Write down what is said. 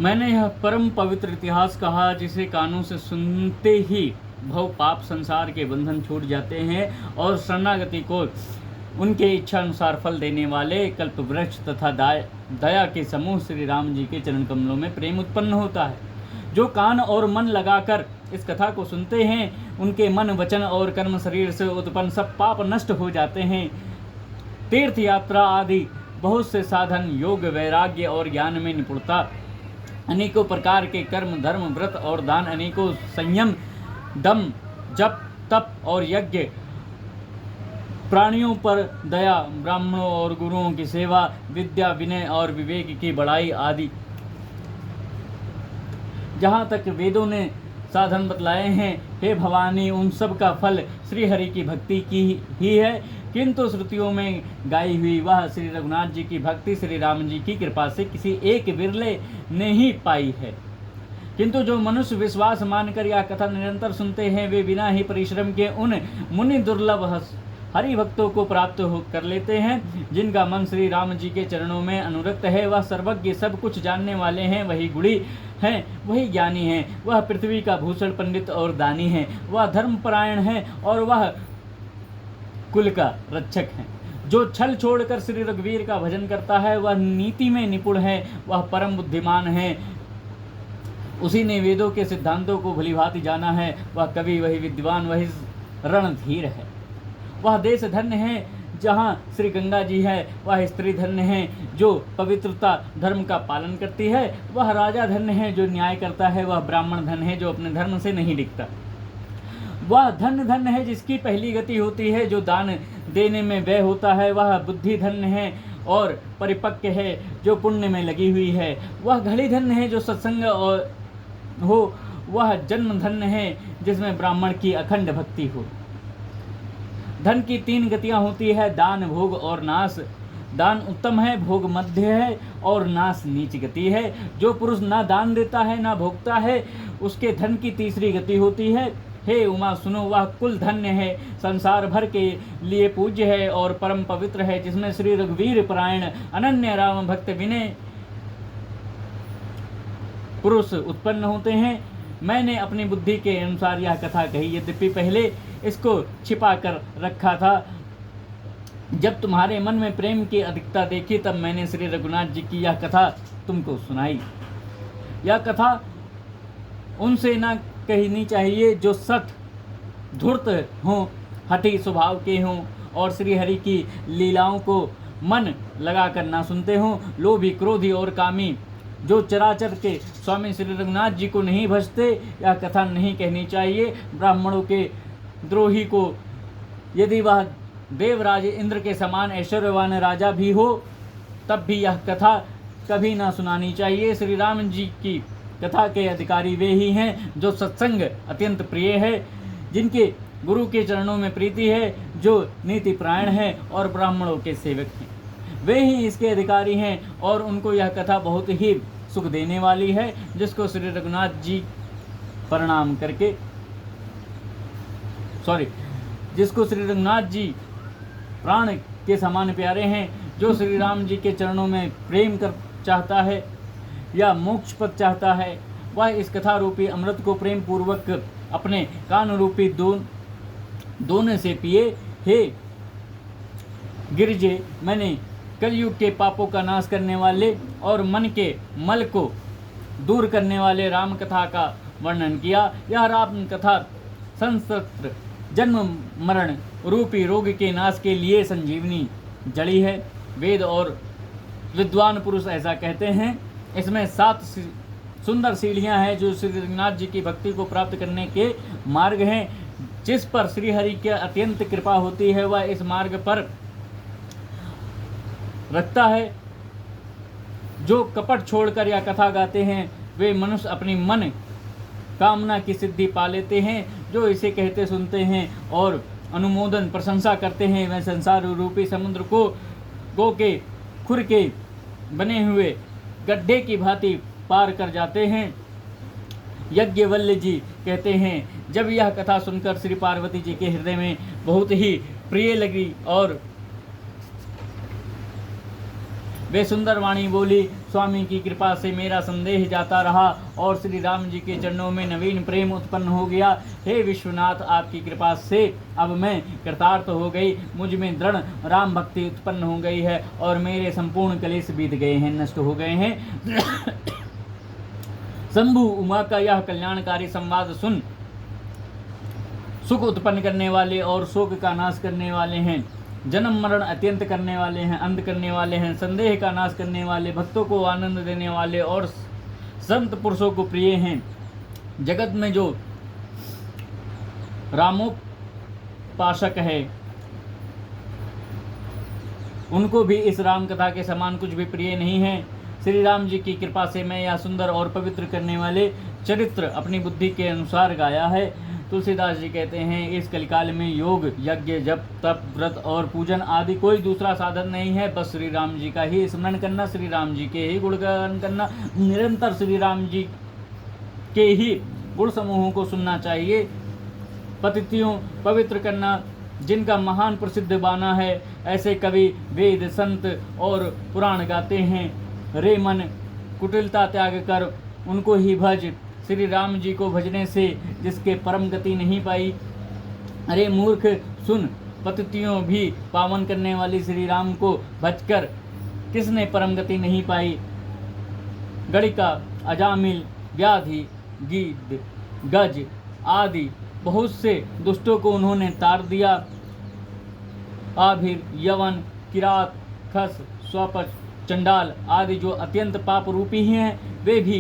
मैंने यह परम पवित्र इतिहास कहा जिसे कानों से सुनते ही भव पाप संसार के बंधन छूट जाते हैं और शरणागति को उनके इच्छा अनुसार फल देने वाले कल्पवृक्ष तथा दया के समूह श्री राम जी के चरण कमलों में प्रेम उत्पन्न होता है। जो कान और मन लगाकर इस कथा को सुनते हैं उनके मन वचन और कर्म शरीर से उत्पन्न सब पाप नष्ट हो जाते हैं। तीर्थ यात्रा आदि बहुत से साधन, योग, वैराग्य और ज्ञान में निपुणता, अनेकों प्रकार के कर्म, धर्म, व्रत और दान, अनेकों संयम, दम, जप, तप और यज्ञ, प्राणियों पर दया, ब्राह्मणों और गुरुओं की सेवा, विद्या, विनय और विवेक की बढ़ाई आदि जहाँ तक वेदों ने साधन बतलाए हैं, हे भवानी, उन सब का फल श्री हरि की भक्ति की ही है। किंतु श्रुतियों में गाई हुई वह श्री रघुनाथ जी की भक्ति श्री राम जी की कृपा से किसी एक विरले ने ही पाई है। किंतु जो मनुष्य विश्वास मानकर यह कथा निरंतर सुनते हैं वे बिना ही परिश्रम के उन मुनि दुर्लभ हरि भक्तों को प्राप्त कर लेते हैं। जिनका मन श्री राम जी के चरणों में अनुरक्त है, वह सर्वज्ञ, सब कुछ जानने वाले हैं, वही गुणी हैं, वही ज्ञानी हैं, वह पृथ्वी का भूषण, पंडित और दानी है, वह धर्मपरायण है और वह कुल का रक्षक है। जो छल छोड़कर श्री रघुवीर का भजन करता है वह नीति में निपुण है, वह परम बुद्धिमान है, उसी ने वेदों के सिद्धांतों को भलीभांति जाना है, वह कवि, वही विद्वान, वही रणधीर है। वह देश धन्य है जहाँ श्री गंगा जी है, वह स्त्री धन्य है जो पवित्रता धर्म का पालन करती है, वह राजा धन्य है जो न्याय करता है, वह ब्राह्मण धन्य है जो अपने धर्म से नहीं डिगता, वह धन्य है जिसकी पहली गति होती है, जो दान देने में व्यय होता है, वह बुद्धि धन्य है और परिपक्व है जो पुण्य में लगी हुई है, वह घड़ी धन्य है जो सत्संग हो, वह जन्म धन्य है जिसमें ब्राह्मण की अखंड भक्ति हो। धन की 3 गतियाँ होती है, दान, भोग और नाश। दान उत्तम है, भोग मध्य है और नाश नीच गति है। जो पुरुष ना दान देता है ना भोगता है उसके धन की तीसरी गति होती है। हे उमा सुनो, वह कुल धन्य है, संसार भर के लिए पूज्य है और परम पवित्र है, जिसमें श्री रघुवीर परायण अनन्य राम भक्त विनय पुरुष उत्पन्न होते हैं। मैंने अपनी बुद्धि के अनुसार यह कथा कही, यद्यपि पहले इसको छिपा कर रखा था। जब तुम्हारे मन में प्रेम की अधिकता देखी तब मैंने श्री रघुनाथ जी की यह कथा तुमको सुनाई। यह कथा उनसे ना कहनी चाहिए जो सठ धूर्त हों, हठी स्वभाव के हों और श्री हरि की लीलाओं को मन लगाकर ना सुनते हों, लोभी, क्रोधी और कामी, जो चराचर के स्वामी श्री रघुनाथ जी को नहीं भजते। यह कथा नहीं कहनी चाहिए। ब्राह्मणों के द्रोही को यदि वह देवराज इंद्र के समान ऐश्वर्यवान राजा भी हो तब भी यह कथा कभी ना सुनानी चाहिए। श्री राम जी की कथा के अधिकारी वे ही हैं जो सत्संग अत्यंत प्रिय है, जिनके गुरु के चरणों में प्रीति है, जो नीति प्रायण है और ब्राह्मणों के सेवक हैं, वे ही इसके अधिकारी हैं और उनको यह कथा बहुत ही सुख देने वाली है, जिसको श्री रघुनाथ जी प्रणाम करके जिसको श्री रघुनाथ जी प्राण के समान प्यारे हैं। जो श्री राम जी के चरणों में प्रेम कर चाहता है या मोक्ष पद चाहता है, वह इस कथा रूपी अमृत को प्रेम पूर्वक अपने कान रूपी दोने से पिए। हे गिरिजे, मैंने कलयुग के पापों का नाश करने वाले और मन के मल को दूर करने वाले राम कथा का वर्णन किया। यह राम कथा संसत्र जन्म मरण रूपी रोग के नाश के लिए संजीवनी जड़ी है। वेद और विद्वान पुरुष ऐसा कहते हैं। इसमें 7 सुंदर सीढ़ियां हैं जो श्री रघुनाथ जी की भक्ति को प्राप्त करने के मार्ग हैं। जिस पर श्री हरि की अत्यंत कृपा होती है वह इस मार्ग पर रखता है। जो कपट छोड़कर यह कथा गाते हैं वे मनुष्य अपनी मन कामना की सिद्धि पा लेते हैं। जो इसे कहते सुनते हैं और अनुमोदन प्रशंसा करते हैं वह संसार रूपी समुद्र को गो के खुर के बने हुए गड्ढे की भांति पार कर जाते हैं। यज्ञवल्ल्य जी कहते हैं, जब यह कथा सुनकर श्री पार्वती जी के हृदय में बहुत ही प्रिय लगी और वे सुंदर वाणी बोली। स्वामी की कृपा से मेरा संदेह जाता रहा और श्री राम जी के चरणों में नवीन प्रेम उत्पन्न हो गया। हे विश्वनाथ, आपकी कृपा से अब मैं कृतार्थ हो गई, मुझ में दृढ़ राम भक्ति उत्पन्न हो गई है और मेरे संपूर्ण कलेश बीत गए हैं, नष्ट हो गए हैं। शंभु उमा का यह कल्याणकारी संवाद सुन सुख उत्पन्न करने वाले और शोक का नाश करने वाले हैं, जन्म मरण अत्यंत करने वाले हैं, अंत करने वाले हैं, संदेह का नाश करने वाले, भक्तों को आनंद देने वाले और संत पुरुषों को प्रिय हैं। जगत में जो रामोपासक है उनको भी इस राम कथा के समान कुछ भी प्रिय नहीं है। श्री राम जी की कृपा से मैं यह सुंदर और पवित्र करने वाले चरित्र अपनी बुद्धि के अनुसार गाया है। तुलसीदास जी कहते हैं, इस कलिकाल में योग, यज्ञ, जप, तप, व्रत और पूजन आदि कोई दूसरा साधन नहीं है, बस श्री राम जी का ही स्मरण करना, श्री राम जी के ही गुणगान करना, निरंतर श्री राम जी के ही गुण समूहों को सुनना चाहिए। पतितियों पवित्र करना, जिनका महान प्रसिद्ध बाना है, ऐसे कवि वेद, संत और पुराण गाते हैं। रे मन, कुटिलता त्याग कर उनको ही भज, श्री राम जी को भजने से जिसके परम गति नहीं पाई। अरे मूर्ख सुन, पतितियों भी पावन करने वाली श्री राम को भजकर किसने परम गति नहीं पाई। गणिका, अजामिल, व्याधि, गीद, गज आदि बहुत से दुष्टों को उन्होंने तार दिया। आभिर, यवन, किरात, खस, स्वपच, चंडाल आदि जो अत्यंत पाप रूपी हैं, वे भी